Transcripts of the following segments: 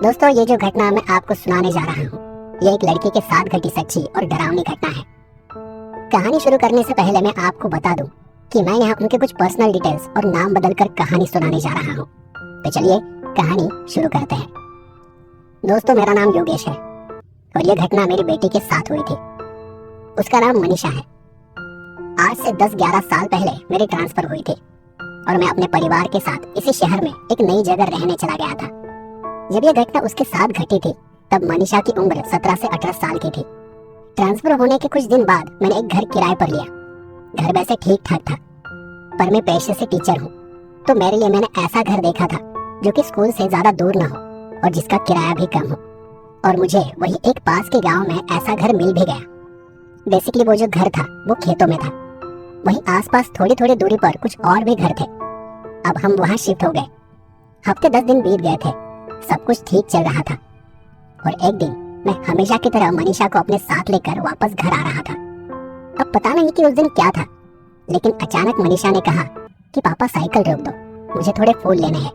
दोस्तों, ये जो घटना मैं आपको सुनाने जा रहा हूँ, ये एक लड़की के साथ घटी सच्ची और डरावनी घटना है। कहानी शुरू करने से पहले मैं आपको बता दूं कि मैं यहाँ उनके कुछ पर्सनल डिटेल्स और नाम बदलकर कहानी सुनाने जा रहा हूँ। तो चलिए कहानी शुरू करते हैं। दोस्तों, मेरा नाम योगेश है और ये घटना मेरी बेटी के साथ हुई थी। उसका नाम मनीषा है। आज से 10-11 साल पहले मेरी ट्रांसफर हुई थी और मैं अपने परिवार के साथ इसी शहर में एक नई जगह रहने चला गया था। जब यह घटना उसके साथ घटी थी तब मनीषा की उम्र 17 से 18 साल की थी। ट्रांसफर होने के कुछ दिन बाद मैंने एक घर किराए पर लिया। घर वैसे ठीक ठाक था, पर मैं पेशे से टीचर हूँ, तो मेरे लिए मैंने ऐसा घर देखा था जो कि स्कूल से ज्यादा दूर न हो और जिसका किराया भी कम हो। और मुझे वही एक पास के गांव में ऐसा घर मिल भी गया। बेसिकली वो जो घर था वो खेतों में था। वहीं आसपास थोड़ी थोड़ी दूरी पर कुछ और भी घर थे। अब हम वहां शिफ्ट हो गए। हफ्ते 10 दिन बीत गए थे, सब कुछ ठीक चल रहा था। और एक दिन मैं हमेशा की तरह मनीषा को अपने साथ लेकर वापस घर आ रहा था। अब पता नहीं कि उस दिन क्या था, लेकिन अचानक मनीषा ने कहा कि पापा साइकिल रोक दो, मुझे थोड़े फूल लेने हैं।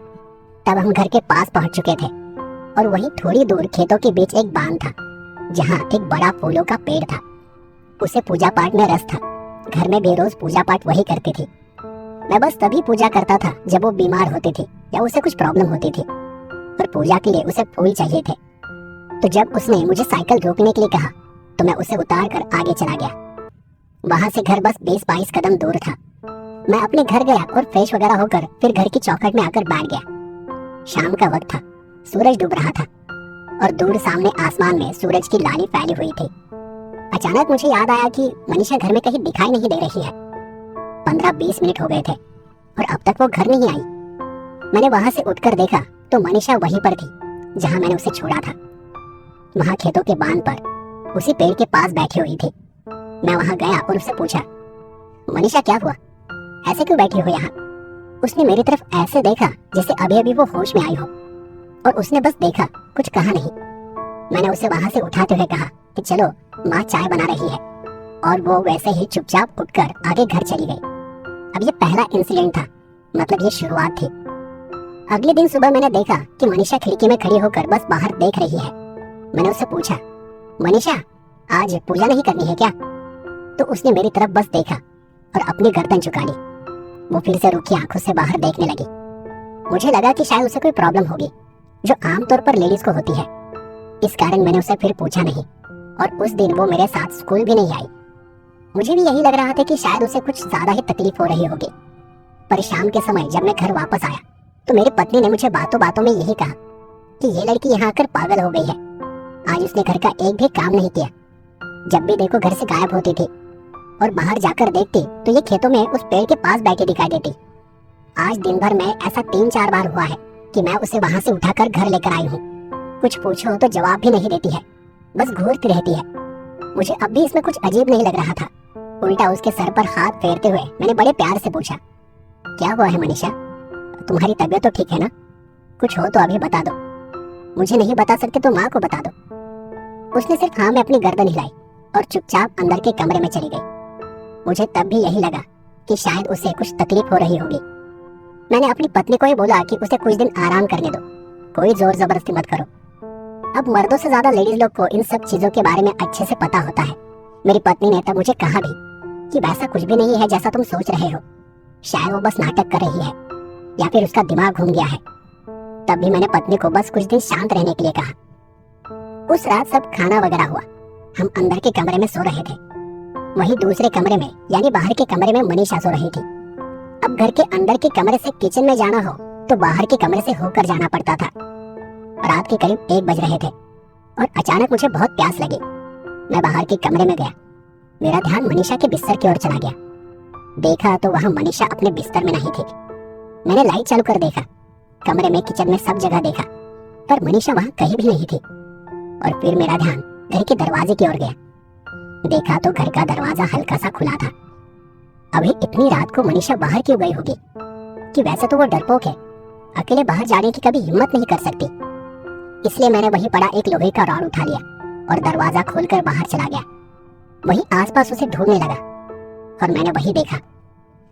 तब हम घर के पास पहुंच चुके थे और वहीं थोड़ी दूर खेतों के बीच एक बांध था जहां एक बड़ा फूलों का पेड़ था। उसे पूजा पाठ में रस था। घर में भी रोज पूजा पाठ वही करती थी। मैं बस तभी पूजा करता था जब वो बीमार होती थी या उसे कुछ प्रॉब्लम होती थी और पूजा के लिए उसे फूल चाहिए थे। तो जब उसने मुझे साइकिल रोकने के लिए कहा तो मैं उसे उतार कर आगे चला गया। वहां से घर बस 20-22 कदम दूर था। मैं अपने घर गया और फ्रेश वगैरह होकर फिर घर की चौखट में आकर बैठ गया। शाम का वक्त था, सूरज डूब रहा था और दूर सामने आसमान में सूरज की लाली फैली हुई थी। अचानक मुझे याद आया कि मनीषा घर में कहीं दिखाई नहीं दे रही है। 15-20 मिनट हो गए थे और अब तक वो घर नहीं आई। मैंने वहां से उठकर देखा तो मनीषा वहीं पर थी जहां मैंने उसे छोड़ा था। वहां खेतों के बांध पर उसी पेड़ के पास बैठी हुई थी। मैं वहां गया और उससे पूछा, मनीषा क्या हुआ, ऐसे क्यों बैठी हो यहाँ? उसने मेरी तरफ ऐसे देखा जैसे अभी अभी वो होश में आई हो और उसने बस देखा, कुछ कहा नहीं। मैंने उसे वहां से उठाते हुए कहा कि चलो, माँ चाय बना रही है, और वो वैसे ही चुपचाप उठकर आगे घर चली गई। अब ये पहला इंसिडेंट था, मतलब ये शुरुआत थी। अगले दिन सुबह मैंने देखा कि मनीषा खिड़की में खड़ी होकर बस बाहर देख रही है। मैंने उससे पूछा, मनीषा आज पूजा नहीं करनी है क्या? तो उसने मेरी तरफ बस देखा और अपनी गर्दन झुका ली। वो फिर से रुकी आंखों से बाहर देखने लगी। मुझे लगा कि शायद उसे कोई प्रॉब्लम होगी जो आमतौर पर लेडीज को होती है। इस कारण मैंने उसे फिर पूछा नहीं और उस दिन वो मेरे साथ स्कूल भी नहीं आई। मुझे भी यही लग रहा था कि शायद उसे कुछ ज्यादा ही तकलीफ हो रही होगी। पर शाम के समय जब मैं घर वापस आया तो मेरी पत्नी ने मुझे बातों बातों में यही कहा कि ये लड़की यहाँ आकर पागल हो गई है। आज उसने घर का एक भी काम नहीं किया। जब भी देखो घर से गायब होती थी और बाहर जाकर देखती तो ये खेतों में उस पेड़ के पास बैठी दिखाई देती। आज दिन भर में ऐसा 3-4 बार हुआ है कि मैं उसे वहां से उठाकर घर लेकर आई हूँ। कुछ पूछो तो जवाब भी नहीं देती है, बस घूरती रहती है। मुझे अब भी इसमें कुछ अजीब नहीं लग रहा था। उल्टा उसके सर पर हाथ फेरते हुए मैंने बड़े प्यार से पूछा, क्या हुआ है मनीषा, तुम्हारी तबीयत तो ठीक है ना? कुछ हो तो अभी बता दो, मुझे नहीं बता सकते तो माँ को बता दो। उसने सिर्फ हाँ में अपनी गर्दन हिलाई और चुपचाप अंदर के कमरे में चली गई। मुझे तब भी यही लगा कि शायद उसे कुछ तकलीफ हो रही होगी। मैंने अपनी पत्नी को ही बोला कि उसे कुछ दिन आराम करने दो, कोई जोर जबरदस्ती मत करो। अब मर्दों से ज्यादा लेडीज लोग को इन सब चीजों के बारे में अच्छे से पता होता है। मेरी पत्नी ने तब मुझे कहा भी कि वैसा कुछ भी नहीं है जैसा तुम सोच रहे हो, शायद वो बस नाटक कर रही है या फिर उसका दिमाग घूम गया है। तब भी मैंने पत्नी को बस कुछ दिन शांत रहने के लिए कहा। उस रात सब खाना वगैरह हुआ। हम अंदर के कमरे में सो रहे थे, वहीं दूसरे कमरे में यानी बाहर के कमरे में मनीषा सो रही थी। अब घर के अंदर के कमरे से किचन में जाना हो तो बाहर के कमरे से होकर जाना पड़ता था। रात के करीब 1 बज रहे थे और अचानक मुझे बहुत प्यास लगी। मैं बाहर के कमरे में गया। मेरा ध्यान मनीषा के बिस्तर की ओर चला गया। देखा तो वहां मनीषा अपने बिस्तर में नहीं थी। मैंने लाइट चालू कर देखा, कमरे में, किचन में, सब जगह देखा, पर मनीषा वहां कहीं भी नहीं थी। और फिर मेरा ध्यान घर के दरवाजे की ओर गया। देखा तो घर का दरवाजा हल्का सा खुला था। अभी इतनी रात को मनीषा बाहर क्यों गई होगी? कि वैसे तो वो डरपोक है, अकेले बाहर जाने की कभी हिम्मत नहीं कर सकती। इसलिए मैंने वहीं पड़ा एक लोहे का रॉड उठा लिया और दरवाजा खोलकर बाहर चला गया। वहीं आसपास उसे ढूंढने लगा और मैंने वही देखा,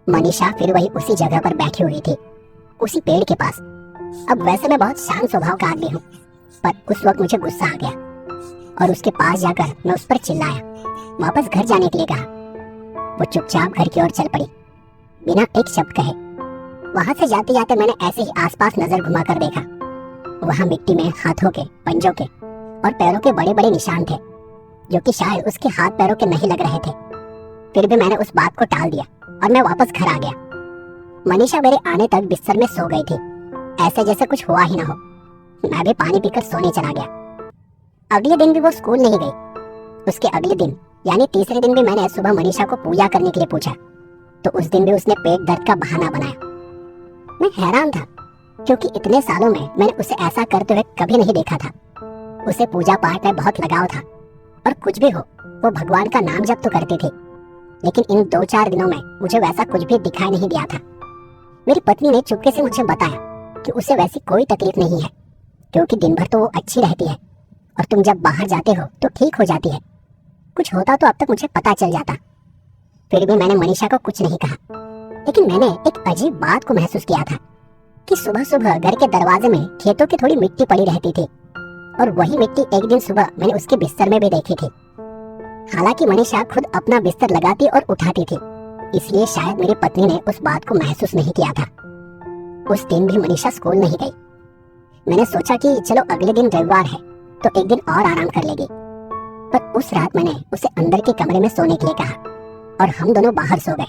मनीषा फिर वही उसी जगह पर बैठी हुई थी, उसी पेड़ के पास। अब वैसे मैं बहुत शांत स्वभाव का आदमी हूँ, पर उस वक्त मुझे गुस्सा आ गया और उसके पास जाकर मैं उस पर चिल्लाया, वापस घर जाने के लिए कहा। वो चुपचाप घर की ओर चल पड़ी, बिना एक शब्द कहे। वहां से जाते जाते मैंने ऐसे ही आसपास नजर घुमाकर देखा। वहां मिट्टी में हाथों के, पंजों के और पैरों के बड़े बड़े निशान थे, जो कि शायद उसके हाथ पैरों के नहीं लग रहे थे। फिर भी मैंने उस बात को टाल दिया और मैं वापस घर आ गया। मनीषा मेरे आने तक बिस्तर में सो गई थी, ऐसे जैसे कुछ हुआ ही ना हो। मैं भी पानी पीकर सोने चला गया। अगले दिन भी वो स्कूल नहीं गई। उसके अगले दिन यानी तीसरे दिन भी मैंने सुबह मनीषा को पूजा करने के लिए पूछा, तो उस दिन भी उसने पेट दर्द का बहाना बनाया। मैं हैरान था, क्योंकि इतने सालों में मैंने उसे ऐसा करते हुए कभी नहीं देखा था। उसे पूजा पाठ में बहुत लगाव था, और कुछ भी हो वो भगवान का नाम जप तो करती थी। लेकिन इन 2-4 दिनों में मुझे वैसा कुछ भी दिखाई नहीं दिया था। मेरी पत्नी ने चुपके से मुझे बताया कि उसे वैसी कोई तकलीफ नहीं है, क्योंकि दिन भर तो वो अच्छी रहती है और तुम जब बाहर जाते हो तो ठीक हो जाती है। कुछ होता तो अब तक मुझे पता चल जाता। फिर भी मैंने मनीषा को कुछ नहीं कहा, लेकिन मैंने एक अजीब बात को महसूस किया था कि सुबह सुबह घर के दरवाजे में खेतों की थोड़ी मिट्टी पड़ी रहती थी, और वही मिट्टी एक दिन सुबह मैंने उसके बिस्तर में भी देखी थी। हालांकि मनीषा खुद अपना बिस्तर लगाती और उठाती थी, इसलिए शायद मेरी पत्नी ने उस बात को महसूस नहीं किया था। उस दिन भी मनीषा स्कूल नहीं गई। मैंने सोचा कि चलो अगले दिन रविवार है तो एक दिन और आराम कर लेगी, पर उस रात मैंने उसे अंदर के कमरे में सोने के लिए कहा और हम दोनों बाहर सो गए।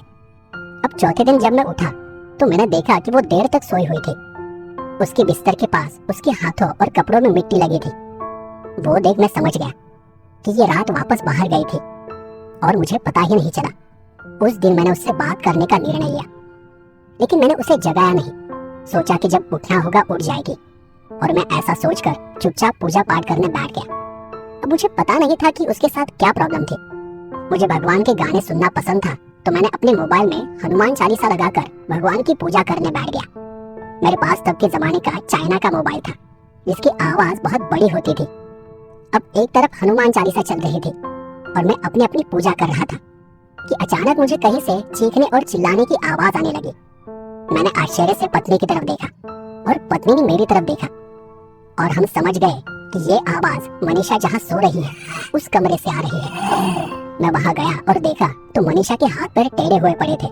अब चौथे दिन जब मैं उठा तो मैंने देखा कि वो देर तक सोई हुई थी। उसके बिस्तर के पास उसके हाथों और कपड़ों में मिट्टी लगी थी। वो देख मैं समझ गया कि ये रात वापस बाहर गई थी और मुझे पता ही नहीं चला। उस दिन मैंने उससे बात करने का निर्णय लिया, लेकिन मैंने उसे जगाया नहीं। सोचा कि जब उठना होगा उठ जाएगी, और मैं ऐसा सोचकर चुपचाप पूजा पाठ करने बैठ गया। अब मुझे पता नहीं था कि उसके साथ क्या प्रॉब्लम थी। मुझे भगवान के गाने सुनना पसंद था, तो मैंने अपने मोबाइल में हनुमान चालीसा लगाकर भगवान की पूजा करने बैठ गया। मेरे पास तब के जमाने का चाइना का मोबाइल था, जिसकी आवाज बहुत बड़ी होती थी। अब एक तरफ हनुमान चालीसा चल रही थी और मैं अपनी अपनी पूजा कर रहा था कि अचानक मुझे कहीं से चीखने और चिल्लाने की आवाज आने लगी। मैंने आश्चर्य से पत्नी की तरफ देखा और पत्नी ने मेरी तरफ देखा, और हम समझ गए कि ये आवाज मनीषा जहाँ सो रही है उस कमरे से आ रही है। मैं वहां गया और देखा तो मनीषा के हाथ पैर टेढ़े हुए पड़े थे।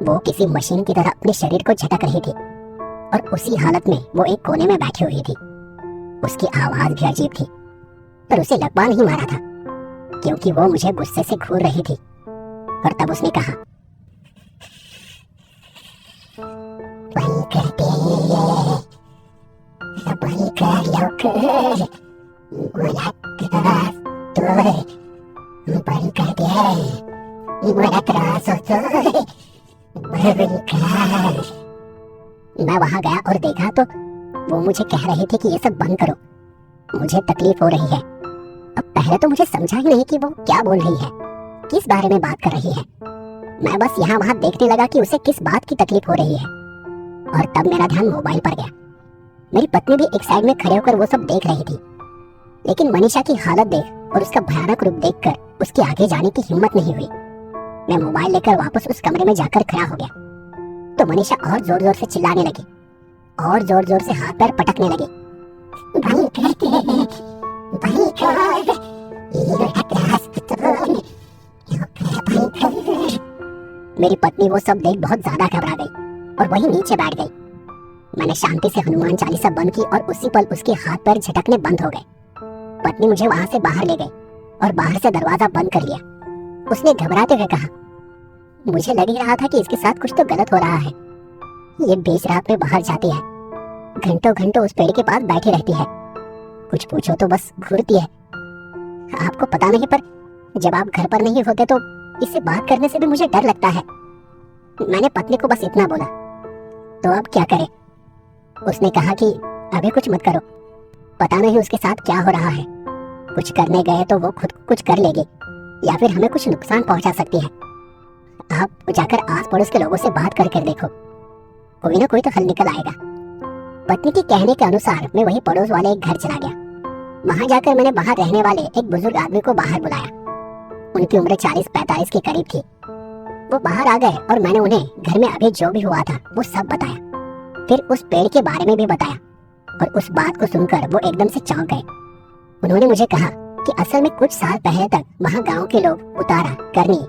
वो किसी मशीन की तरह अपने शरीर को झटक रही थी, और उसी हालत में वो एक कोने में बैठी हुई थी। उसकी आवाज भी अजीब थी, पर उसे लकवा नहीं मारा था, क्योंकि वो मुझे गुस्से से घूर रही थी। और तब उसने कहा, बंद कर दे, बंद कर लो, बंद कर दे, बड़ा त्रास होता है, बंद कर। मैं वहां गया और देखा तो वो मुझे कह रहे थे कि ये सब बंद करो, मुझे तकलीफ हो रही है। अब पहले तो मुझे समझा ही नहीं कि वो क्या बोल रही है, किस बारे में बात कर रही है। मैं बस यहाँ वहां देखने लगा कि उसे किस बात की तकलीफ हो रही है, और तब मेरा ध्यान मोबाइल पर गया। मेरी पत्नी भी एक साइड में खड़े होकर वो सब देख रही थी, लेकिन मनीषा की हालत देख और उसका भयानक रूप देखकर उसके आगे जाने की हिम्मत नहीं हुई। मैं मोबाइल लेकर वापस उस कमरे में जाकर खड़ा हो गया तो मनीषा और जोर जोर से चिल्लाने लगी और जोर जोर से हाथ पैर पटकने लगी। भाई कहते हैं, भाई कर, मेरी पत्नी वो सब देख बहुत ज्यादा घबरा गई और वहीं नीचे बैठ गई। मैंने शांति से हनुमान चालीसा बंद की और उसी पल उसके हाथ पैर झटकने बंद हो गए। पत्नी मुझे वहां से बाहर ले गई और बाहर से दरवाजा बंद कर लिया। उसने घबराते हुए कहा, मुझे लग ही रहा था कि इसके साथ कुछ तो गलत हो रहा है। ये बीच रात में बाहर जाती है, घंटों घंटों उस पेड़ के पास बैठी रहती है, कुछ पूछो तो बस घूरती है। आपको पता नहीं, पर जब आप घर पर नहीं होते तो इससे बात करने से भी मुझे डर लगता है। मैंने पत्नी को बस इतना बोला, तो अब क्या करें? उसने कहा कि अभी कुछ मत करो, पता नहीं उसके साथ क्या हो रहा है। कुछ करने गए तो वो खुद कुछ कर लेगी या फिर हमें कुछ नुकसान पहुंचा सकती है। आप जाकर आस पड़ोस के लोगों से बात करके देखो, कोई ना कोई तो हल निकल आएगा। पत्नी के कहने के अनुसार मैं वही पड़ोस वाले एक घर चला गया। वहां जाकर मैंने बाहर रहने वाले एक बुजुर्ग आदमी को बाहर बुलाया। उनकी उम्र 40-45 के करीब थी। वो बाहर आ गए और मैंने उन्हें घर में अभी जो भी हुआ था वो सब बताया। फिर उस पेड़ के बारे में भी बताया और उस बात को सुनकर वो एकदम से चौंक गए। उन्होंने मुझे कहा कि असल में कुछ साल पहले तक वहाँ गांव के लोग उतारा, करनी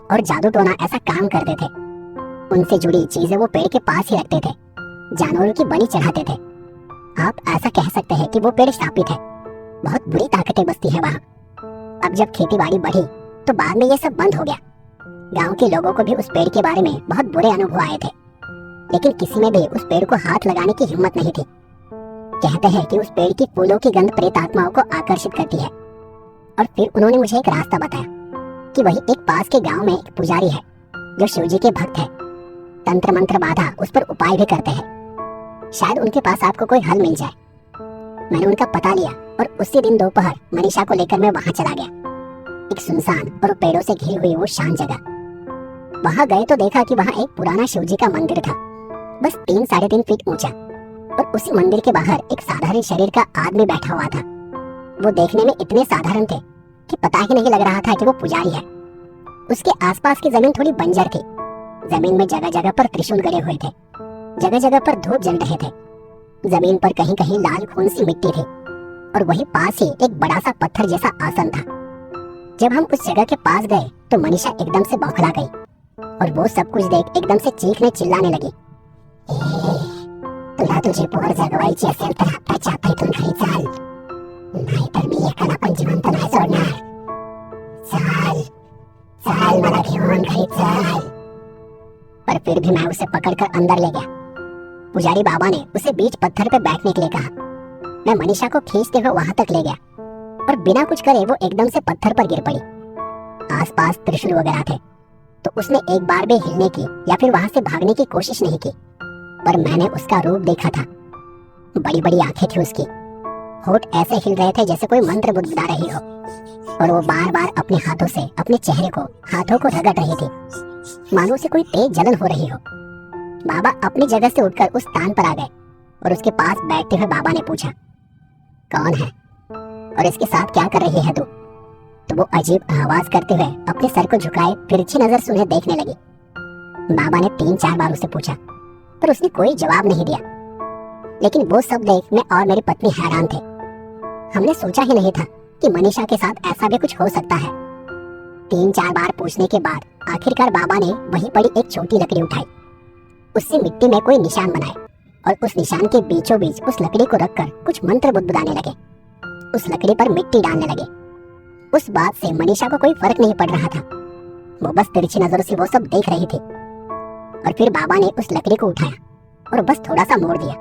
और जादू टोना ऐसा काम करते थे। उनसे जुड़ी चीजें वो पेड़ के पास ही रखते थे, जानवरों की बलि चढ़ाते थे। आप ऐसा कह सकते हैं कि वो पेड़ शापित है, बहुत बुरी ताकतें बसती है वहाँ। अब जब खेती बाड़ी बढ़ी तो बाद में ये सब बंद हो गया। गांव के लोगों को भी उस पेड़ के बारे में बहुत बुरे अनुभव आए थे, लेकिन किसी में भी उस पेड़ को हाथ लगाने की हिम्मत नहीं थी। कहते हैं कि उस पेड़ की फूलों की गंध प्रेत आत्माओं को आकर्षित करती है। और फिर उन्होंने मुझे एक रास्ता बताया कि वही एक पास के गांव में एक पुजारी है जो शिवजी के भक्त है। तंत्र मंत्र बाधा उस पर उपाय भी करते हैं, शायद उनके पास आपको कोई हल मिल जाए। मैंने उनका पता लिया और उसी दिन दोपहर मनीषा को लेकर मैं वहां चला गया। एक सुनसान और पेड़ों से घिरी हुई वो शांत जगह। वहां गए तो देखा कि वहां एक पुराना शिवजी का मंदिर था, बस 3-3.5 फीट ऊंचा, और उसी मंदिर के बाहर एक साधारण शरीर का आदमी बैठा हुआ था। वो देखने में इतने साधारण थे कि पता ही नहीं लग रहा था कि वो पुजारी है। उसके आसपास की जमीन थोड़ी बंजर थी। जमीन में जगह जगह पर त्रिशूल गड़े हुए थे, जगह जगह पर धूप जल रहे थे। जमीन पर कहीं कहीं लाल खून सी मिट्टी थी और वहीं पास ही एक बड़ा सा पत्थर जैसा आसन था। जब हम उस जगह के पास गए तो मनीषा एकदम से बौखला गई और वो सब कुछ देख एकदम से चीखने चिल्लाने लगी। तुला तुझे पोर जगवायची असेल तर आत्ताच्या आता इथून घरी चाल, नाहीतर मी एकाला पण जिवंत नाही सोडणार। चाल चाल मला घेऊन घरी चाल। पर फिर भी मैं उसे पकड़कर अंदर ले गया। पुजारी बाबा ने उसे बीच पत्थर पे बैठने के लिए कहा। मैं मनीषा को खींचते हुए वहां तक ले गया और बिना कुछ करे वो एकदम से पत्थर पर गिर पड़ी। आसपास त्रिशूल वगैरह थे, तो उसने एक बार भी हिलने की या फिर वहां से भागने की कोशिश नहीं की। पर मैंने उसका रूप देखा था। बड़ी बड़ी आंखें थी उसकी, होठ ऐसे हिल रहे थे जैसे कोई मंत्र बुदबुदा रही हो, और वो बार बार अपने हाथों से अपने चेहरे को, हाथों को रगड़ रही थी, मानो उसे कोई तेज जलन हो रही हो। बाबा अपनी जगह से उठकर उस स्थान पर आ गए और उसके पास बैठते हुए बाबा ने पूछा, कौन है और इसके साथ क्या कर रही है तू? तो वो अजीब आवाज करते हुए अपने सर को झुकाए तिरछी नजर से उन्हें देखने लगी। बाबा ने 3-4 बार उसे पूछा, पर उसने कोई जवाब नहीं दिया। लेकिन वो सब देख मैं और मेरी पत्नी हैरान थे। हमने सोचा ही नहीं था कि मनीषा के साथ ऐसा भी कुछ हो सकता है। 3-4 बार पूछने के बाद आखिरकार बाबा ने वहीं पड़ी एक छोटी लकड़ी उठाई, उससे मिट्टी में कोई निशान बनाए और उस निशान के बीचों बीच उस लकड़ी को रखकर कुछ मंत्र बुदबुदाने लगे। उस लकड़ी पर मिट्टी डालने लगे। उस बात से मनीषा को कोई फर्क नहीं पड़ रहा था। वो बस तिरछी नजरों से वो सब देख रही थी। और फिर बाबा ने उस लकड़ी को उठाया और बस थोड़ा सा मोड़ दिया।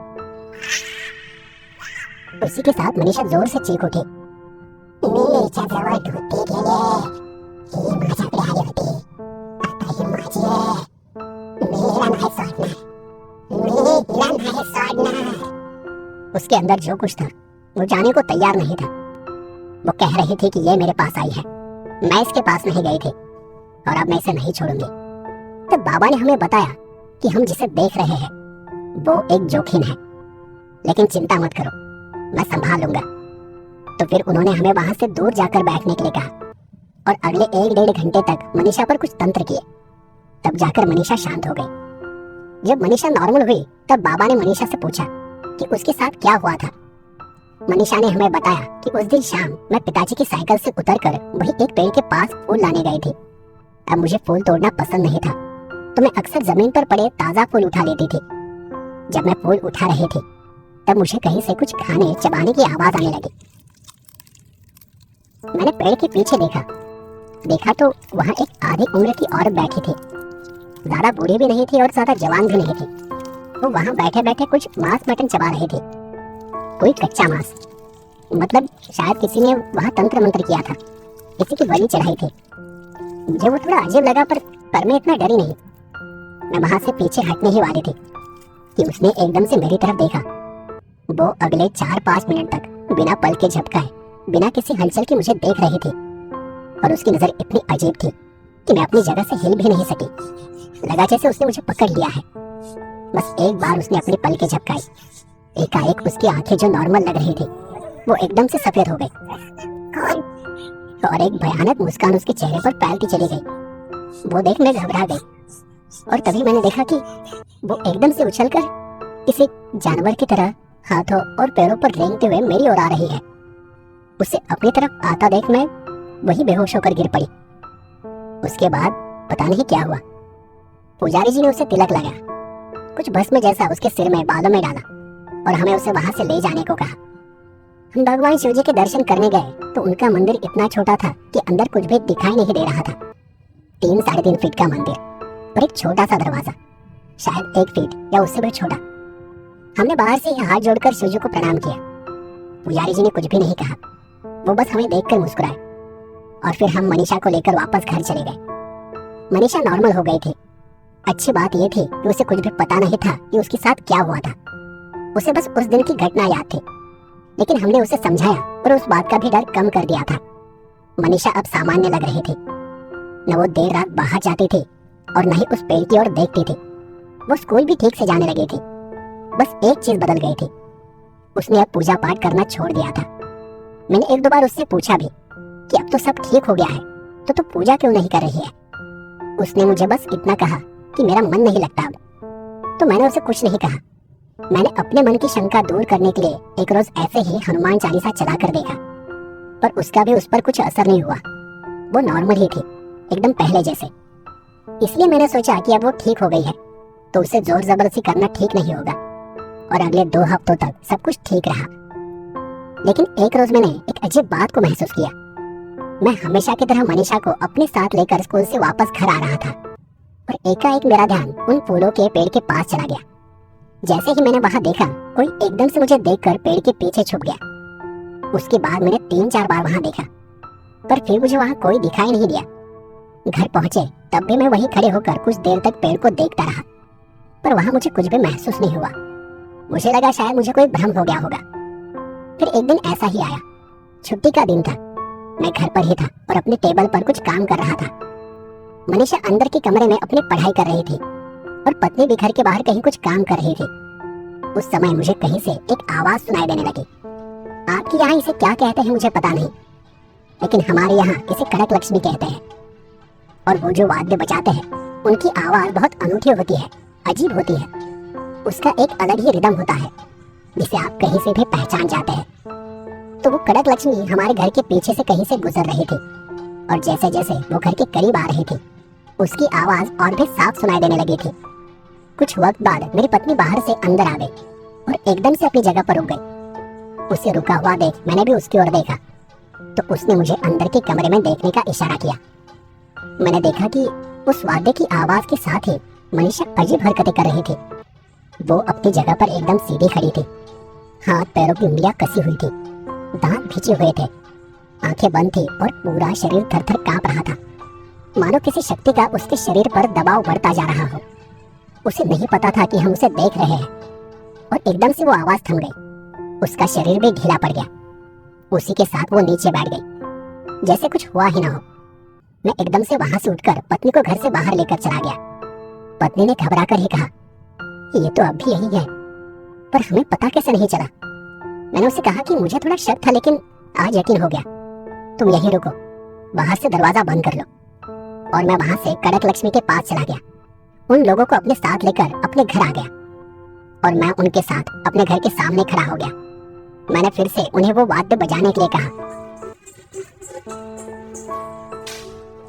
उसी के साथ मनीषा जोर से चीख उठी, मीच्या जवळ ढुती गेले, ही माझ्याकडे आली होती, आता ही माझी आहे, मीला नाही सोडणार, मीला नाही सोडणार। उसके अंदर जो कुछ था वो जाने को तैयार नहीं था। वो कह रही थी कि ये मेरे पास आई है, मैं इसके पास नहीं गई थी और अब मैं इसे नहीं छोड़ूंगी। तब बाबा ने हमें बताया कि हम जिसे देख रहे हैं वो एक जोखिम है, लेकिन चिंता मत करो, मैं संभाल लूंगा। तो फिर उन्होंने हमें वहां से दूर जाकर बैठने के लिए कहा और अगले 1-1.5 घंटे तक मनीषा पर कुछ तंत्र किए। तब जाकर मनीषा शांत हो गई। जब मनीषा नॉर्मल हुई तब बाबा ने मनीषा से पूछा कि उसके साथ क्या हुआ था। मनीषा ने हमें बताया कि उस दिन शाम मैं पिताजी की साइकिल से उतरकर वही एक पेड़ के पास फूल लाने गई थी। अब मुझे फूल तोड़ना पसंद नहीं था, तो मैं अक्सर जमीन पर पड़े ताजा फूल उठा लेती थी। जब मैं फूल उठा रही थी तब मुझे कहीं से कुछ खाने चबाने की आवाज आने लगी। मैंने पेड़ के पीछे देखा तो वहाँ एक आधी उम्र की औरत बैठी थी। ज्यादा बूढ़ी भी नहीं थी और ज्यादा जवान भी नहीं थी। वो वहाँ बैठे बैठे कुछ मांस मटन चबा रही थी, कोई कच्चा मांस। मतलब शायद किसी ने वहाँ तंत्र मंत्र किया था, किसी की बलि चढ़ाई थी। मुझे वो थोड़ा अजीब लगा, पर मैं इतना डरी नहीं। मैं वहां से पीछे हटने ही वाली थी कि उसने एकदम से मेरी तरफ देखा। वो अगले 4-5 मिनट तक बिना पल के झपकाए, बिना किसी हलचल के मुझे देख रही थी और उसकी नजर इतनी अजीब थी कि मैं अपनी जगह से हिल भी नहीं सकी। लगा जैसे उसने मुझे पकड़ लिया है। बस एक बार उसने अपनी पल के झपकाई। एकाएक उसकी आंखें जो नॉर्मल लग रही थी वो एकदम से सफेद हो गई और एक भयानक मुस्कान उसके चेहरे पर फैलती चली गई। वो देख मैं घबरा गई और तभी मैंने देखा कि वो एकदम से उछलकर किसी जानवर की तरह हाथों और पैरों पर रेंगते हुए मेरी ओर आ रही है। उसे अपनी तरफ आता देख मैं वही बेहोश होकर गिर पड़ी। उसके बाद पता नहीं क्या हुआ, पुजारी जी ने उसे तिलक लगाया, कुछ भस्म जैसा उसके सिर में बालों में डाला और हमें उसे वहां से ले जाने को कहा। हम भगवान शिव जी के दर्शन करने गए तो उनका मंदिर इतना छोटा था कि अंदर कुछ भी दिखाई नहीं दे रहा था। 3-3.5 फीट का मंदिर और एक छोटा सा दरवाजा, शायद 1 फीट या उससे भी छोटा। हमने बाहर से ही हाथ जोड़कर शिव जी को प्रणाम किया। पुजारी जी ने कुछ भी नहीं कहा, वो बस हमें देखकर मुस्कुराए और फिर हम मनीषा को लेकर वापस घर चले गए। मनीषा नॉर्मल हो गई थी। अच्छी बात यह थी कि उसे कुछ भी पता नहीं था कि उसके साथ क्या हुआ था। उसे बस उस दिन की घटना याद थी, लेकिन हमने उसे समझाया और उस बात का भी डर कम कर दिया था। मनीषा अब सामान्य लग रही थी। न वो देर रात बाहर जाती थी और न ही उस पेड़ की ओर देखती थी। वो स्कूल भी ठीक से जाने लगी थी। बस एक चीज बदल गई थी, उसने अब पूजा पाठ करना छोड़ दिया था। मैंने 1-2 बार उससे पूछा भी कि अब तो सब ठीक हो गया है तो तू पूजा क्यों नहीं कर रही है। उसने मुझे बस इतना कहा कि मेरा मन नहीं लगता अब। तो मैंने उसे कुछ नहीं कहा। मैंने अपने मन की शंका दूर करने के लिए एक रोज ऐसे ही हनुमान चालीसा चला कर देखा, पर उसका भी उस पर कुछ असर नहीं हुआ। वो नॉर्मल ही थी, एकदम पहले जैसे। इसलिए मैंने सोचा कि अब वो ठीक हो गई है तो उसे जोर जबरदस्ती करना ठीक नहीं होगा, और अगले 2 हफ्तों तक सब कुछ ठीक रहा। लेकिन एक रोज मैंने एक अजीब बात को महसूस किया। मैं हमेशा की तरह मनीषा को अपने साथ लेकर स्कूल से वापस घर आ रहा था और एकाएक मेरा ध्यान उन फूलों के पेड़ के पास चला गया। जैसे ही मैंने वहां देखा, कोई एकदम से मुझे देखकर पेड़ के पीछे छुप गया। उसके बाद मैंने 3-4 बार वहां देखा, पर फिर मुझे वहां कोई दिखाई नहीं दिया। घर पहुंचे तब भी मैं वहीं खड़े होकर कुछ देर तक पेड़ को देखता रहा, पर वहां मुझे कुछ भी महसूस नहीं हुआ। मुझे लगा शायद मुझे कोई भ्रम हो गया होगा। फिर एक दिन ऐसा ही आया, छुट्टी का दिन था। मैं घर पर ही था और अपने टेबल पर कुछ काम कर रहा था। मनीषा अंदर के कमरे में अपनी पढ़ाई कर रही थी और पत्नी भी घर के बाहर कहीं कुछ काम कर रही थी। उस समय मुझे कहीं से एक आवाज सुनाई देने लगी। आपके यहाँ इसे क्या कहते हैं मुझे पता नहीं, लेकिन हमारे यहाँ इसे कड़क लक्ष्मी कहते हैं। और वो जो वाद्य बजाते हैं उनकी आवाज बहुत अनूठी होती है, अजीब होती है। उसका एक अलग ही रिदम होता है जिसे आप कहीं से भी पहचान जाते हैं। तो वो कड़क लक्ष्मी हमारे घर के पीछे से कहीं से गुजर रही थी और जैसे जैसे वो घर के करीब आ रही थी उसकी आवाज और भी साफ सुनाई देने लगी थी। कुछ वक्त बाद मेरी पत्नी बाहर से अंदर आ गई और एकदम से अपनी जगह पर रुक गई। उसे रुका हुआ देख मैंने भी उसकी ओर देखा तो उसने मुझे अंदर के कमरे में देखने का इशारा किया। मैंने देखा कि उस वाद्य की आवाज के साथ ही मनीषा अजीब हरकतें कर रही थी। वो अपनी जगह पर एकदम सीधी खड़ी थी, हाथ पैरों की उंगलियां कसी हुई थी, दांत भिजे हुए थे, आंखें बंद थी और पूरा शरीर थर-थर कांप रहा था, मानो किसी शक्ति का उसके शरीर पर दबाव बढ़ता जा रहा हो। उसे नहीं पता था कि हम उसे देख रहे हैं और एकदम से वो आवाज थम गई। उसका शरीर भी ढीला पड़ गया। उसी के साथ वो नीचे बैठ गई जैसे कुछ हुआ ही ना हो। मैं एकदम से वहां से उठकर पत्नी को घर से बाहर लेकर चला गया। पत्नी ने घबरा कर ही कहा, ये तो अब भी यही है, पर हमें पता कैसे नहीं चला। मैंने उसे कहा कि मुझे थोड़ा शक था लेकिन आज यकीन हो गया। तुम यहीं रुको, बाहर से दरवाजा बंद कर लो। और मैं वहां से कड़क लक्ष्मी के पास चला गया। उन लोगों को अपने साथ लेकर अपने घर आ गया और मैं उनके साथ अपने घर के सामने खड़ा हो गया। मैंने फिर से उन्हें वो वाद्य बजाने के लिए कहा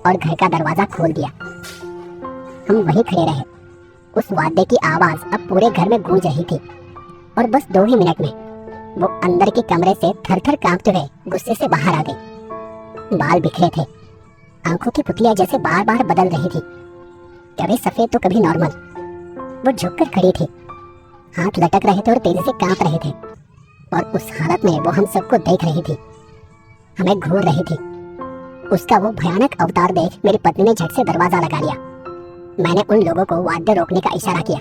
और घर का दरवाजा खोल दिया। हम वहीं खड़े रहे। उस वाद्य की आवाज अब पूरे घर में गूंज रही थी और बस 2 ही मिनट में वो अंदर के कमरे से थर-थर कांपते हुए गुस्से से बाहर आ गई। बाल बिखरे थे, आंखों की पुतलियां जैसे बार-बार बदल रही थी, कभी सफेद तो कभी नॉर्मल। वो झुककर खड़ी थी, हाथ लटक रहे थे और तेजी से कांप रहे थे और उस हालत में वो हम सबको देख रही थी, हमें घूर रही थी। उसका वो भयानक अवतार देख मेरी पत्नी ने झट से दरवाजा लगा लिया। मैंने उन लोगों को वाद्य रोकने का इशारा किया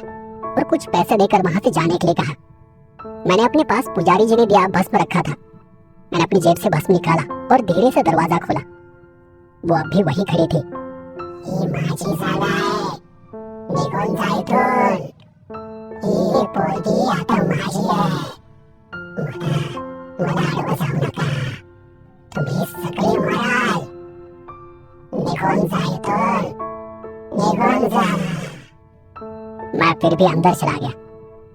और कुछ पैसे देकर वहां से जाने के लिए कहा। मैंने अपने पास पुजारी जी ने दिया भस्म रखा था। मैंने अपनी जेब से भस्म निकाला और धीरे से दरवाजा खोला। वो अब भी वही खड़ी थी। मैं फिर भी अंदर चला गया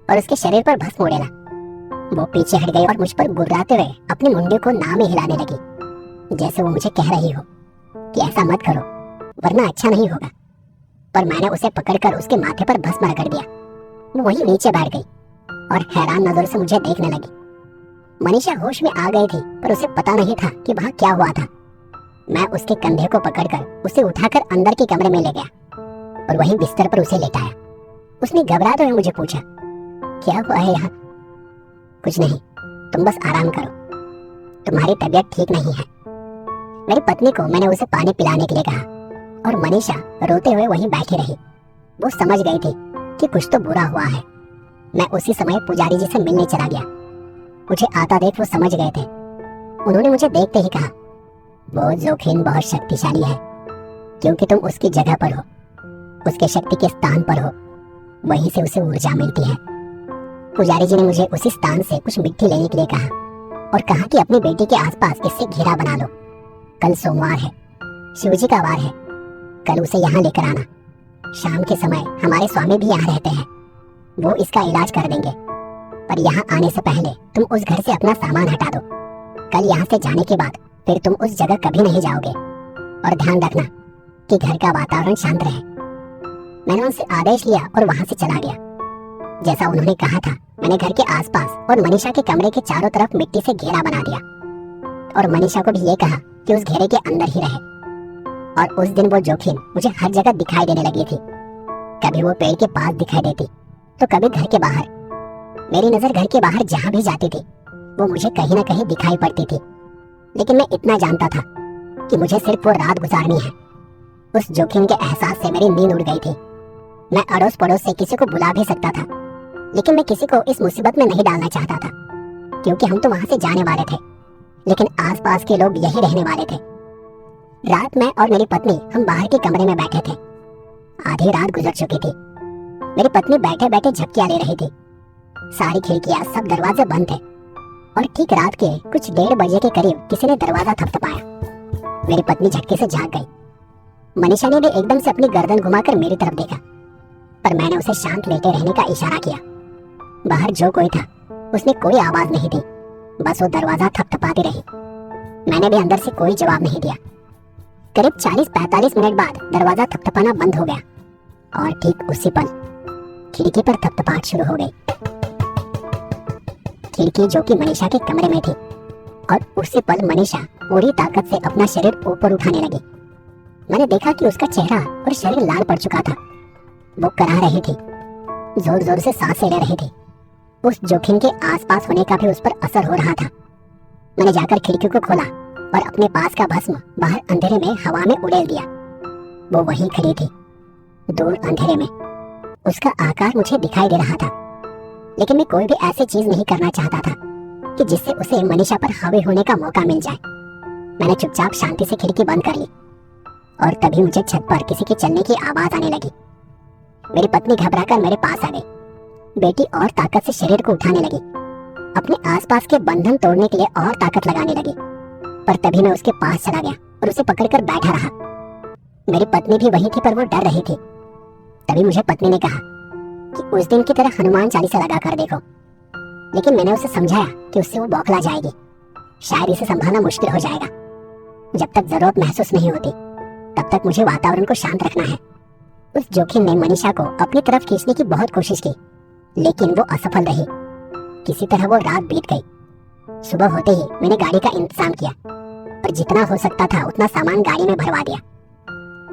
और उसके शरीर पर भस्म उड़ेला। वो पीछे हट गई और मुझ पर गुर्राते हुए अपनी मुंडी को ना में हिलाने लगी, जैसे वो मुझे कह रही हो कि ऐसा मत करो वरना अच्छा नहीं होगा। पर मैंने उसे पकड़कर उसके माथे पर भस्म रगड़ दिया। वो वहीं नीचे बैठ गई और हैरान नजर से मुझे देखने लगी। मनीषा होश में आ गई थी, पर उसे पता नहीं था कि वहां क्या हुआ था। मैं उसके कंधे को पकड़कर उसे उठाकर अंदर के कमरे में ले गया और वहीं बिस्तर पर उसे लेटाया। उसने घबराते हुए मुझे पूछा, क्या हुआ है यहाँ? कुछ नहीं, तुम बस आराम करो, तुम्हारी तबीयत ठीक नहीं है। मेरी पत्नी को मैंने उसे पानी पिलाने के लिए कहा और मनीषा रोते हुए वहीं बैठी रही। वो समझ गई थी कि कुछ तो बुरा हुआ है। मैं उसी समय पुजारी जी से मिलने चला गया। मुझे आता देख वो समझ गए थे। उन्होंने मुझे देखते ही कहा, वो जोखिम बहुत शक्तिशाली है, क्योंकि तुम उसकी जगह पर हो, उसके शक्ति के स्थान पर हो, वहीं से उसे ऊर्जा मिलती है। पुजारी जी ने मुझे उसी स्थान से कुछ मिट्टी लेने के लिए कहा और कहा कि अपनी बेटी के आसपास इससे घेरा बना लो। कल सोमवार है, शिवजी का वार है, कल उसे यहाँ लेकर आना। शाम के समय हमारे स्वामी भी यहाँ रहते हैं, वो इसका इलाज कर देंगे। पर यहाँ आने से पहले तुम उस घर से अपना सामान हटा दो। कल यहाँ से जाने के बाद फिर तुम उस जगह कभी नहीं जाओगे। और ध्यान रखना कि घर का वातावरण शांत रहे। मैंने उनसे आदेश लिया और वहां से चला गया। जैसा उन्होंने कहा था, मैंने घर के आसपास और मनीषा के कमरे के चारों तरफ मिट्टी से घेरा बना दिया और मनीषा को भी ये कहा कि उस घेरे के अंदर ही रहे। और उस दिन वो जोखिम मुझे हर जगह दिखाई देने लगी थी। कभी वो पेड़ के पास दिखाई देती तो कभी घर के बाहर। मेरी नजर घर के बाहर जहां भी जाती थी वो मुझे कहीं ना कहीं दिखाई पड़ती थी। लेकिन मैं इतना जानता था कि मुझे सिर्फ वो रात गुजारनी है। उस जोखिम के एहसास से मेरी नींद उड़ गई थी। मैं अड़ोस पड़ोस से किसी को बुला भी सकता था, लेकिन मैं किसी को इस मुसीबत में नहीं डालना चाहता था, क्योंकि हम तो वहां से जाने वाले थे, लेकिन आसपास के लोग यही रहने वाले थे। रात मैं और मेरी पत्नी हम बाहर के कमरे में बैठे थे। आधी रात गुजर चुकी थी। मेरी पत्नी बैठे बैठे झपकियां ले रही थी। सारी खिड़कियां, सब दरवाजे बंद थे और ठीक रात के कुछ 1:30 बजे के करीब किसी ने दरवाजा थपथपाया। मेरी पत्नी झटके से जाग गई। मनीषा ने भी एकदम से अपनी गर्दन घुमाकर मेरी तरफ देखा, पर मैंने उसे शांत लेटे रहने का इशारा किया। बाहर जो कोई था उसने कोई आवाज नहीं दी, बस वो दरवाजा थपथपाती रही। मैंने भी अंदर से कोई जवाब नहीं दिया। करीब 40-45 मिनट बाद दरवाजा थपथपाना बंद हो गया और ठीक उसी पल खिड़की पर थपथपाहट शुरू हो गई। खिड़की जो कि मनीषा के कमरे में थी, और उसी पल मनीषा पूरी ताकत से अपना शरीर ऊपर उठाने लगी। मैंने देखा कि उसका चेहरा और शरीर लाल पड़ चुका था। वो कराह रही थी, जोर जोर से सांसें ले रही थी। उस जोखिम के आसपास होने का भी उस पर असर हो रहा था। मैंने जाकर खिड़की को खोला और अपने पास का भस्म बाहर अंधेरे में हवा में उड़ेल दिया। वो वहीं खड़ी थी, दूर अंधेरे में। उसका आकार मुझे दिखाई दे रहा था, लेकिन मैं कोई भी ऐसी चीज नहीं करना चाहता था कि जिससे उसे मनीषा पर हावी होने का मौका मिल जाए। मैंने चुपचाप शांति से खिड़की बंद कर ली और तभी मुझे छत पर किसी के चलने की आवाज आने लगी। मेरी पत्नी घबराकर मेरे पास आ गई। बेटी और ताकत से शरीर को उठाने लगी, अपने आसपास के बंधन तोड़ने के लिए और ताकत लगाने लगी। पर तभी मैं उसके पास चला गया और उसे पकड़कर बैठा रहा। मेरी पत्नी भी वहीं थी, पर वो डर रही थी। तभी मुझे पत्नी ने कहा कि उस दिन की तरह हनुमान चालीसा लगा कर देखो, लेकिन मैंने उसे समझाया कि उससे वो बौखला जाएगी, शायद इसे संभालना मुश्किल हो जाएगा। जब तक जरूरत महसूस नहीं होती तब तक मुझे वातावरण को शांत रखना है। उस जोखिम ने मनीषा को अपनी तरफ खींचने की बहुत कोशिश की, लेकिन वो असफल रही। किसी तरह वो रात बीत गई। सुबह होते ही मैंने गाड़ी का इंतजाम किया और जितना हो सकता था उतना सामान गाड़ी में भरवा दिया।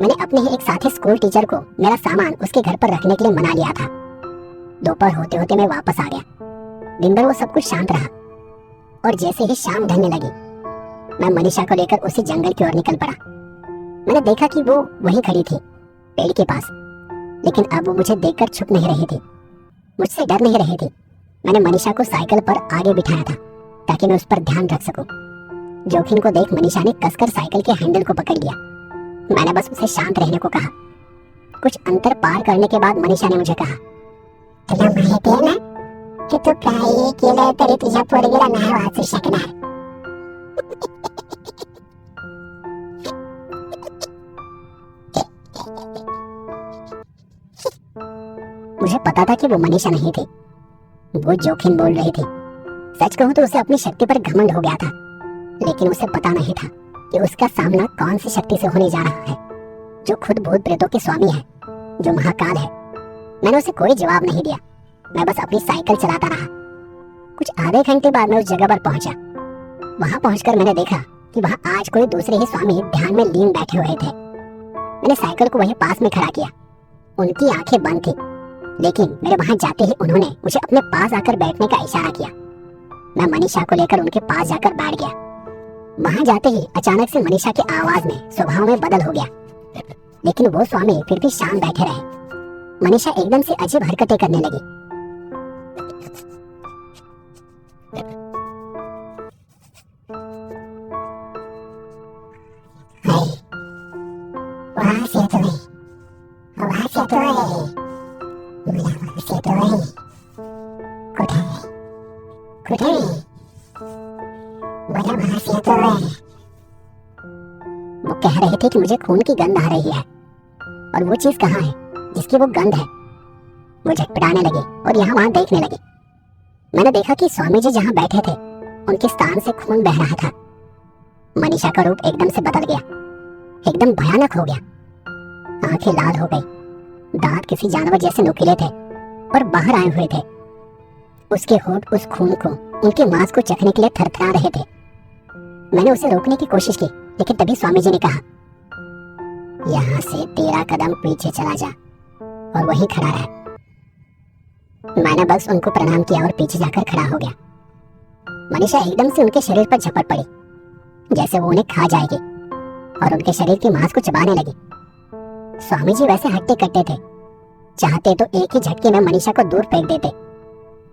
मैंने अपने ही एक साथी स्कूल टीचर को मेरा सामान उसके घर पर रखने के लिए मना लिया था। दोपहर होते होते मैं वापस आ गया। दिन भर वो सब कुछ शांत रहा और जैसे ही शाम ढलने लगी मैं मनीषा को लेकर उसी जंगल की ओर निकल पड़ा। मैंने देखा कि वो वहीं खड़ी थी, पेड़ के पास, लेकिन अब वो मुझे देखकर छुप नहीं रही थी, मुझसे डर नहीं रही थी। मैंने मनीषा को साइकिल पर आगे बिठाया था ताकि मैं उस पर ध्यान रख सकूं। जोखिम को देख मनीषा ने कसकर साइकिल के हैंडल को पकड़ लिया। मैंने बस उसे शांत रहने को कहा। कुछ अंतर पार करने के बाद मनीषा ने मुझे कहा, तुला माहिती आहे ना की तू काही केलं तरी तुझ्या पोरगीला नाही वाचू शकणार. मुझे पता था कि वो मनीषा नहीं थी, वो जोखिम बोल रही थी। सच कहूं तो उसे अपनी शक्ति पर घमंड हो गया था, लेकिन उसे पता नहीं था कि उसका सामना कौन सी शक्ति से होने जा रहा है, जो खुद भूत प्रेतों के स्वामी है, जो महाकाल है। मैंने उसे कोई जवाब नहीं दिया। मैं बस अपनी साइकिल चलाता रहा। कुछ आधे घंटे बाद मैं उस जगह पर पहुंचा। वहां पहुंचकर मैंने देखा कि वहां आज कोई दूसरे ही स्वामी ध्यान में लीन बैठे हुए थे। मैंने साइकिल को वहीं पास में खड़ा किया। उनकी आंखें बंद थी, लेकिन मेरे वहां जाते ही उन्होंने मुझे अपने पास आकर बैठने का इशारा किया। मैं मनीषा को लेकर उनके पास जाकर बैठ गया। वहां जाते ही अचानक से मनीषा की आवाज में स्वभाव में बदल हो गया, लेकिन वो स्वामी फिर भी शांत बैठे रहे। मनीषा एकदम से अजीब हरकतें करने लगी। वो कह रहे थे कि मुझे खून की गंध आ रही है, और वो चीज कहाँ है जिसकी वो गंध है। वो झटपटाने लगे और यहाँ वहां देखने लगे। मैंने देखा कि स्वामी जी जहाँ बैठे थे उनके स्थान से खून बह रहा था। मनीषा का रूप एकदम से बदल गया, एकदम भयानक हो गया। आंखें लाल हो गई, दांत किसी जानवर जैसे नुकीले थे और बाहर आए हुए थे। उसके होंठ उस खून को, उनके मांस को चखने के लिए थरथरा रहे थे। मैंने उसे रोकने की कोशिश की, लेकिन तभी स्वामी जी ने कहा, यहाँ से 13 कदम पीछे चला जा और वहीं खड़ा रह। मैंने बस उनको प्रणाम किया और पीछे जाकर खड़ा हो गया। मनीषा एकदम से उनके शरीर पर झपट पड़ी, जैसे वो उन्हें खा जाएगी, और उनके शरीर की मांस को चबाने लगी। स्वामी जी वैसे हट्टे कट्टे थे, चाहते तो एक ही झटके में मनीषा को दूर फेंक देते,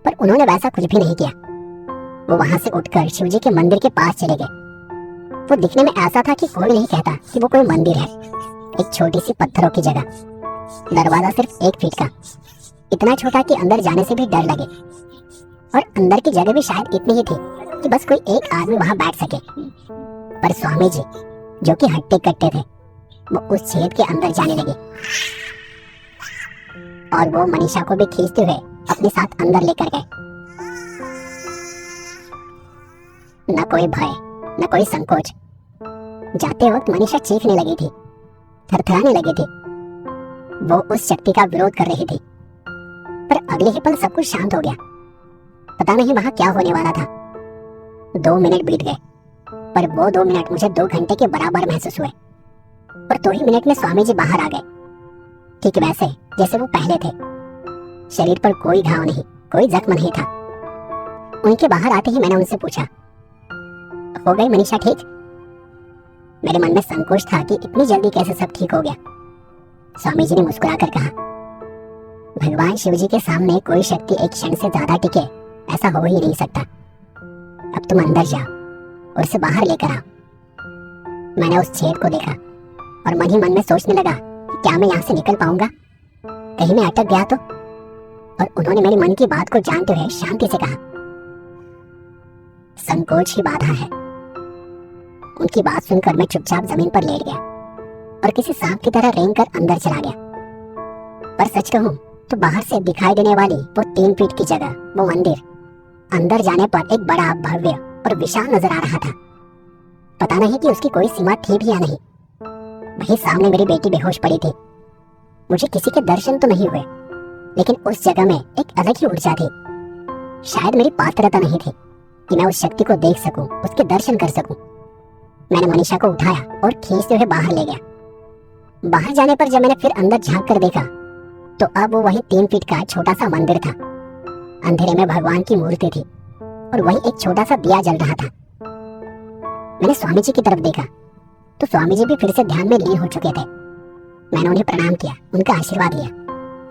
पर उन्होंने वैसा कुछ भी नहीं किया। वो वहां से उठकर शिवजी के मंदिर के पास चले गए। वो दिखने में ऐसा था कि कोई नहीं कहता कि वो कोई मंदिर है। एक छोटी सी पत्थरों की जगह, दरवाजा सिर्फ 1 फीट का, इतना छोटा कि अंदर जाने से भी डर लगे, और अंदर की जगह भी शायद इतनी ही थी कि बस कोई एक आदमी वहां बैठ सके। पर स्वामी जी, जो कि हट्टे कट्टे थे, वो उस छेद के अंदर जाने लगे, और वो मनीषा को भी खींचते हुए अपने साथ अंदर लेकर गए। न कोई भय, न कोई संकोच। जाते वक्त मनीषा चीखने लगी थी, थरथराने लगी थी। वो उस शक्ति का विरोध कर रही थी, पर अगले ही पल सब कुछ शांत हो गया। पता नहीं वहां क्या होने वाला था। 2 मिनट बीत गए, पर वो 2 मिनट मुझे 2 घंटे के बराबर महसूस हुए। और 2 ही मिनट में स्वामी जी बाहर आ गए, ठीक वैसे जैसे वो पहले थे। शरीर पर कोई घाव नहीं, कोई जख्म नहीं था। उनके बाहर आते ही मैंने उनसे पूछा, हो गई मनीषा ठीक? मेरे मन में संकोच था कि इतनी जल्दी कैसे सब ठीक हो गया। स्वामी जी ने मुस्कुराकर कहा, भगवान शिव जी के सामने कोई शक्ति एक क्षण से ज्यादा टिके, ऐसा हो ही नहीं सकता। अब तुम अंदर जाओ और उसे बाहर लेकर आओ। मैंने उस छेद को देखा और मन ही मन में सोचने लगा कि क्या मैं यहाँ से निकल पाऊंगा, कहीं मैं अटक गया तो। और उन्होंने मेरे मन की बात को जानते हुए शांति से कहा, संकोच ही बाधा है। उनकी बात सुनकर मैं चुपचाप जमीन पर लेट गया और किसी सांप की तरह रेंग कर अंदर चला गया। पर सच कहूं तो बाहर से दिखाई देने वाली वो 3 फीट की जगह, वो मंदिर, अंदर जाने पर एक बड़ा, भव्य और विशाल नजर आ रहा था। पता नहीं कि उसकी कोई सीमा थी भी या नहीं। वहीं सामने मेरी बेटी बेहोश पड़ी थी। मुझे किसी के दर्शन तो नहीं हुए, लेकिन उस जगह में एक अलग ही ऊर्जा थी। शायद मेरी पात्रता नहीं थी कि मैं उस शक्ति को देख सकूं, उसके दर्शन कर सकूं। मैंने मनीषा को उठाया और खींचते हुए बाहर ले गया। बाहर जाने पर जब मैंने फिर अंदर झांक कर देखा तो अब वो वही 3 फीट का छोटा सा मंदिर था। अंधेरे में भगवान की मूर्ति थी और वही एक छोटा सा दिया जल रहा था। मैंने स्वामी जी की तरफ देखा तो स्वामी जी भी फिर से ध्यान में लीन हो चुके थे। मैंने उन्हें प्रणाम किया, उनका आशीर्वाद लिया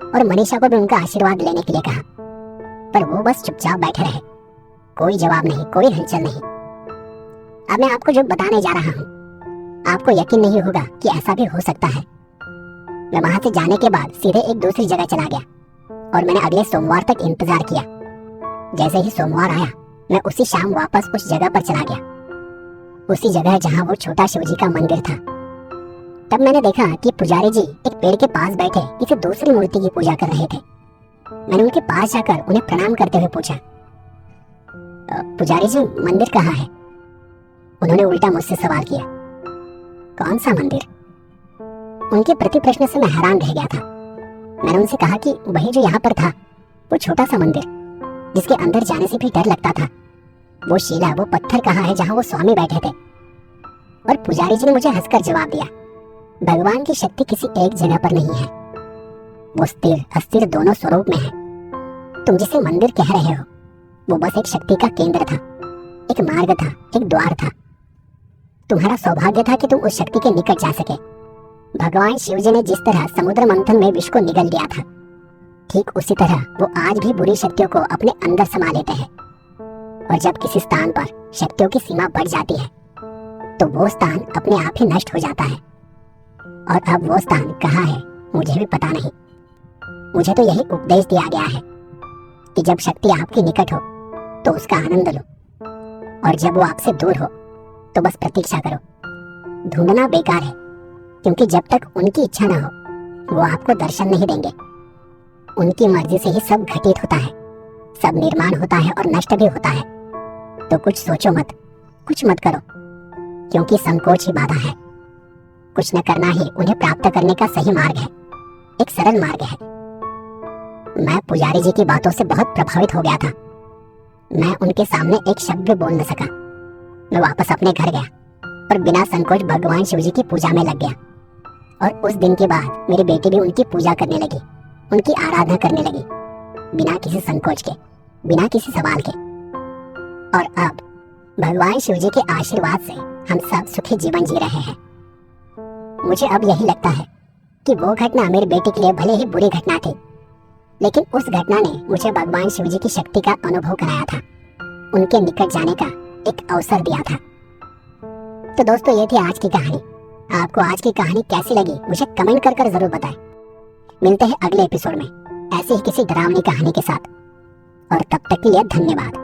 और मनीषा को भी उनका आशीर्वाद लेने के लिए कहा, पर वो बस चुपचाप बैठे रहे। कोई जवाब नहीं, कोई हलचल नहीं। अब मैं आपको जो बताने जा रहा हूँ, आपको यकीन नहीं होगा कि ऐसा भी हो सकता है। मैं वहां से जाने के बाद सीधे एक दूसरी जगह चला गया और मैंने अगले सोमवार तक इंतजार किया। जैसे ही सोमवार आया, मैं उसी शाम वापस उस जगह पर चला गया, उसी जगह जहां वो छोटा शिवजी का मंदिर था। तब मैंने देखा कि पुजारी जी एक पेड़ के पास बैठे किसी दूसरी मूर्ति की पूजा कर रहे थे। मैंने उनके पास जाकर उन्हें प्रणाम करते हुए पूछा, पुजारी जी, मंदिर कहाँ है? उन्होंने उल्टा मुझसे सवाल किया। कौन सा मंदिर? उनके प्रति प्रश्न से मैं हैरान रह गया था। मैंने उनसे कहा कि वही जो यहाँ पर था, वो छोटा सा मंदिर जिसके अंदर जाने से भी डर लगता था। वो शिला, वो पत्थर कहाँ है जहाँ वो स्वामी बैठे थे? और पुजारी जी ने मुझे हंसकर जवाब दिया, भगवान की शक्ति किसी एक जगह पर नहीं है, वो स्थिर अस्थिर दोनों स्वरूप में है। तुम जिसे मंदिर कह रहे हो वो बस एक शक्ति का केंद्र था, एक मार्ग था, एक द्वार था। तुम्हारा सौभाग्य था कि तुम उस शक्ति के निकट जा सके। भगवान शिव जी ने जिस तरह समुद्र मंथन में विष को निगल लिया था, ठीक उसी तरह वो आज भी बुरी शक्तियों को अपने अंदर समा लेते हैं। और जब किसी स्थान पर शक्तियों की सीमा बढ़ जाती है तो वो स्थान अपने आप ही नष्ट हो जाता है। और अब वो स्थान कहाँ है मुझे भी पता नहीं। मुझे तो यही उपदेश दिया गया है कि जब शक्ति आपके निकट हो तो उसका आनंद लो, और जब वो आपसे दूर हो तो बस प्रतीक्षा करो। ढूंढना बेकार है, क्योंकि जब तक उनकी इच्छा ना हो वो आपको दर्शन नहीं देंगे। उनकी मर्जी से ही सब घटित होता है, सब निर्माण होता है और नष्ट भी होता है। तो कुछ सोचो मत, कुछ मत करो, क्योंकि संकोच ही बाधा है। कुछ न करना ही उन्हें प्राप्त करने का सही मार्ग है, एक सरल मार्ग है। मैं पुजारी जी की बातों से बहुत प्रभावित हो गया था। मैं उनके सामने एक शब्द भी बोल न सका। मैं वापस अपने घर गया और बिना संकोच भगवान शिव जी की पूजा में लग गया। और उस दिन के बाद मेरी बेटी भी उनकी पूजा करने लगी, उनकी आराधना करने लगी, बिना किसी संकोच के, बिना किसी सवाल के। और अब भगवान शिव जी के आशीर्वाद से हम सब सुखी जीवन जी रहे हैं। मुझे अब यही लगता है कि वो घटना मेरी बेटी के लिए भले ही बुरी घटना थी, लेकिन उस घटना ने मुझे भगवान शिव जी की शक्ति का अनुभव कराया था, उनके निकट जाने का एक अवसर दिया था। तो दोस्तों, ये थी आज की कहानी। आपको आज की कहानी कैसी लगी मुझे कमेंट कर जरूर बताएं। मिलते हैं अगले एपिसोड में ऐसे ही किसी डरावनी कहानी के साथ, और तब तक के लिए धन्यवाद।